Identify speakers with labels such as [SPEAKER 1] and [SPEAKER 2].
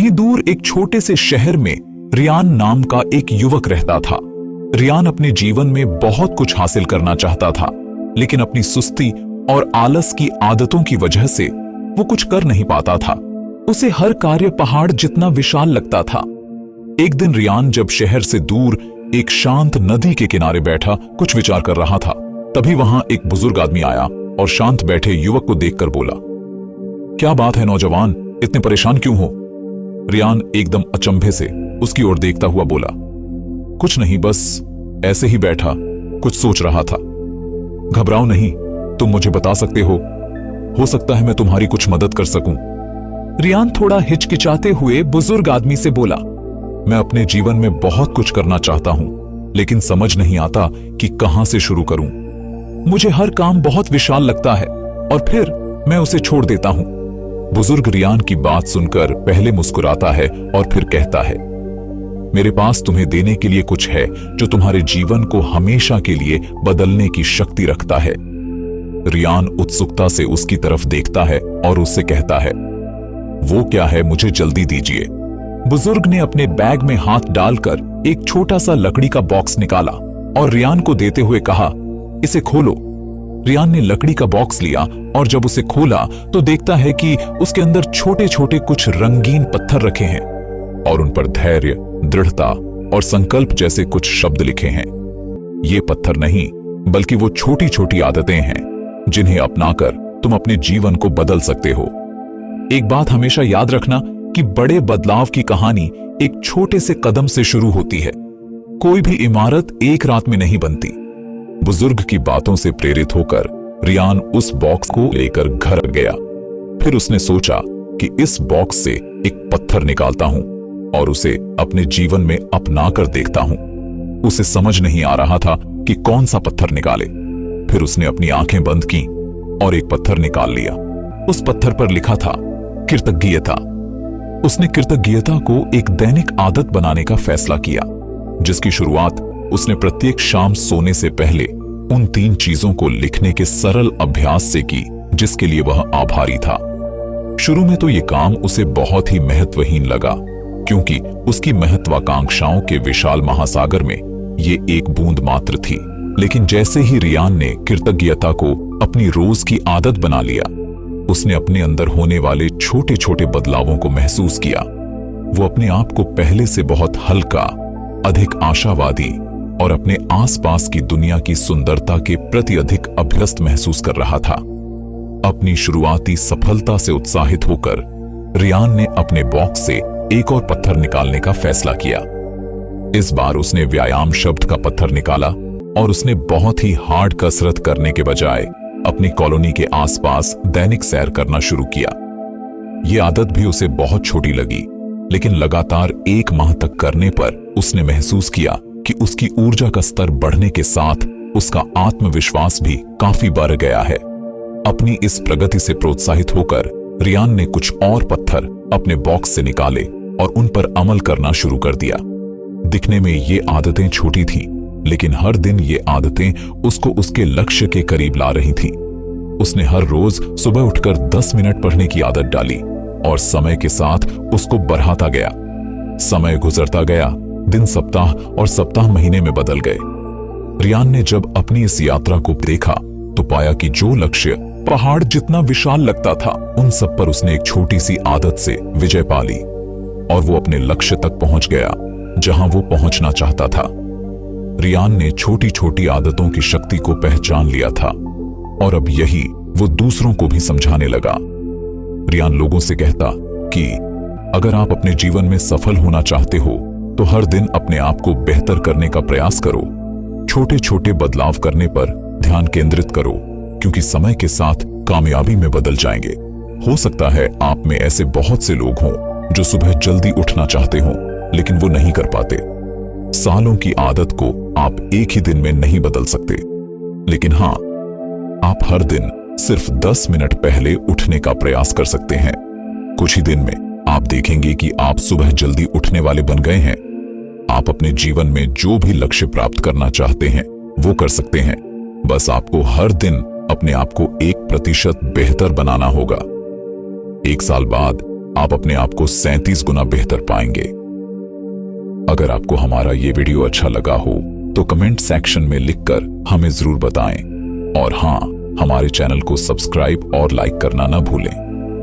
[SPEAKER 1] कहीं दूर एक छोटे से शहर में रियान नाम का एक युवक रहता था। रियान अपने जीवन में बहुत कुछ हासिल करना चाहता था, लेकिन अपनी सुस्ती और आलस की आदतों की वजह से वो कुछ कर नहीं पाता था। उसे हर कार्य पहाड़ जितना विशाल लगता था। एक दिन रियान जब शहर से दूर एक शांत नदी के किनारे बैठा कुछ विचार कर रहा था, तभी वहां एक बुजुर्ग आदमी आया और शांत बैठे युवक को देखकर बोला, क्या बात है नौजवान, इतने परेशान क्यों हो? रियान एकदम अचंभे से उसकी ओर देखता हुआ बोला, कुछ नहीं, बस ऐसे ही बैठा कुछ सोच रहा था। घबराओ नहीं, तुम मुझे बता सकते हो सकता है मैं तुम्हारी कुछ मदद कर सकूं। रियान थोड़ा हिचकिचाते हुए बुजुर्ग आदमी से बोला, मैं अपने जीवन में बहुत कुछ करना चाहता हूं, लेकिन समझ नहीं आता कि कहां से शुरू करूं। मुझे हर काम बहुत विशाल लगता है और फिर मैं उसे छोड़ देता हूं। बुजुर्ग रियान की बात सुनकर पहले मुस्कुराता है और फिर कहता है, मेरे पास तुम्हें देने के लिए कुछ है जो तुम्हारे जीवन को हमेशा के लिए बदलने की शक्ति रखता है। रियान उत्सुकता से उसकी तरफ देखता है और उससे कहता है, वो क्या है, मुझे जल्दी दीजिए। बुजुर्ग ने अपने बैग में हाथ डालकर एक छोटा सा लकड़ी का बॉक्स निकाला और रियान को देते हुए कहा, इसे खोलो। रियान ने लकड़ी का बॉक्स लिया और जब उसे खोला तो देखता है कि उसके अंदर छोटे छोटे कुछ रंगीन पत्थर रखे हैं और उन पर धैर्य, दृढ़ता और संकल्प जैसे कुछ शब्द लिखे हैं। ये पत्थर नहीं, बल्कि वो छोटी छोटी आदतें हैं जिन्हें अपनाकर तुम अपने जीवन को बदल सकते हो। एक बात हमेशा याद रखना कि बड़े बदलाव की कहानी एक छोटे से कदम से शुरू होती है। कोई भी इमारत एक रात में नहीं बनती। बुजुर्ग की बातों से प्रेरित होकर रियान उस बॉक्स को लेकर घर गया। फिर उसने सोचा कि इस बॉक्स से एक पत्थर निकालता हूं और उसे अपने जीवन में अपना कर देखता हूं। उसे समझ नहीं आ रहा था कि कौन सा पत्थर निकाले। फिर उसने अपनी आंखें बंद की और एक पत्थर निकाल लिया। उस पत्थर पर लिखा था कृतज्ञता। उसने कृतज्ञता को एक दैनिक आदत बनाने का फैसला किया, जिसकी शुरुआत उसने प्रत्येक शाम सोने से पहले उन 3 चीजों को लिखने के सरल अभ्यास से की जिसके लिए वह आभारी था। शुरू में तो यह काम उसे बहुत ही महत्वहीन लगा, क्योंकि उसकी महत्वाकांक्षाओं के विशाल महासागर में ये एक बूंद मात्र थी। लेकिन जैसे ही रियान ने कृतज्ञता को अपनी रोज की आदत बना लिया, उसने अपने अंदर होने वाले छोटे छोटे बदलावों को महसूस किया। वो अपने आप को पहले से बहुत हल्का, अधिक आशावादी और अपने आसपास की दुनिया की सुंदरता के प्रति अधिक अभ्यस्त महसूस कर रहा था। अपनी शुरुआती सफलता से उत्साहित होकर रियान ने अपने बॉक्स से एक और पत्थर निकालने का फैसला किया। इस बार उसने व्यायाम शब्द का पत्थर निकाला और उसने बहुत ही हार्ड कसरत करने के बजाय अपनी कॉलोनी के आसपास दैनिक सैर करना शुरू किया। यह आदत भी उसे बहुत छोटी लगी, लेकिन लगातार 1 माह तक करने पर उसने महसूस किया कि उसकी ऊर्जा का स्तर बढ़ने के साथ उसका आत्मविश्वास भी काफी बढ़ गया है। अपनी इस प्रगति से प्रोत्साहित होकर रियान ने कुछ और पत्थर अपने बॉक्स से निकाले और उन पर अमल करना शुरू कर दिया। दिखने में ये आदतें छोटी थीं, लेकिन हर दिन ये आदतें उसको उसके लक्ष्य के करीब ला रही थीं। उसने हर रोज सुबह उठकर 10 मिनट पढ़ने की आदत डाली और समय के साथ उसको बढ़ाता गया। समय गुजरता गया, दिन सप्ताह और सप्ताह महीने में बदल गए। रियान ने जब अपनी इस यात्रा को देखा तो पाया कि जो लक्ष्य पहाड़ जितना विशाल लगता था, उन सब पर उसने एक छोटी सी आदत से विजय पा ली और वो अपने लक्ष्य तक पहुंच गया जहां वो पहुंचना चाहता था। रियान ने छोटी छोटी आदतों की शक्ति को पहचान लिया था और अब यही वो दूसरों को भी समझाने लगा। रियान लोगों से कहता कि अगर आप अपने जीवन में सफल होना चाहते हो तो हर दिन अपने आप को बेहतर करने का प्रयास करो। छोटे छोटे बदलाव करने पर ध्यान केंद्रित करो, क्योंकि समय के साथ कामयाबी में बदल जाएंगे। हो सकता है आप में ऐसे बहुत से लोग हों जो सुबह जल्दी उठना चाहते हों, लेकिन वो नहीं कर पाते। सालों की आदत को आप एक ही दिन में नहीं बदल सकते, लेकिन हां, आप हर दिन सिर्फ 10 मिनट पहले उठने का प्रयास कर सकते हैं। कुछ ही दिन में आप देखेंगे कि आप सुबह जल्दी उठने वाले बन गए हैं। आप अपने जीवन में जो भी लक्ष्य प्राप्त करना चाहते हैं वो कर सकते हैं। बस आपको हर दिन अपने आप को 1% बेहतर बनाना होगा। 1 साल बाद आप अपने आप को 37 गुना बेहतर पाएंगे। अगर आपको हमारा ये वीडियो अच्छा लगा हो तो कमेंट सेक्शन में लिखकर हमें जरूर बताएं और हां, हमारे चैनल को सब्सक्राइब और लाइक करना ना भूलें।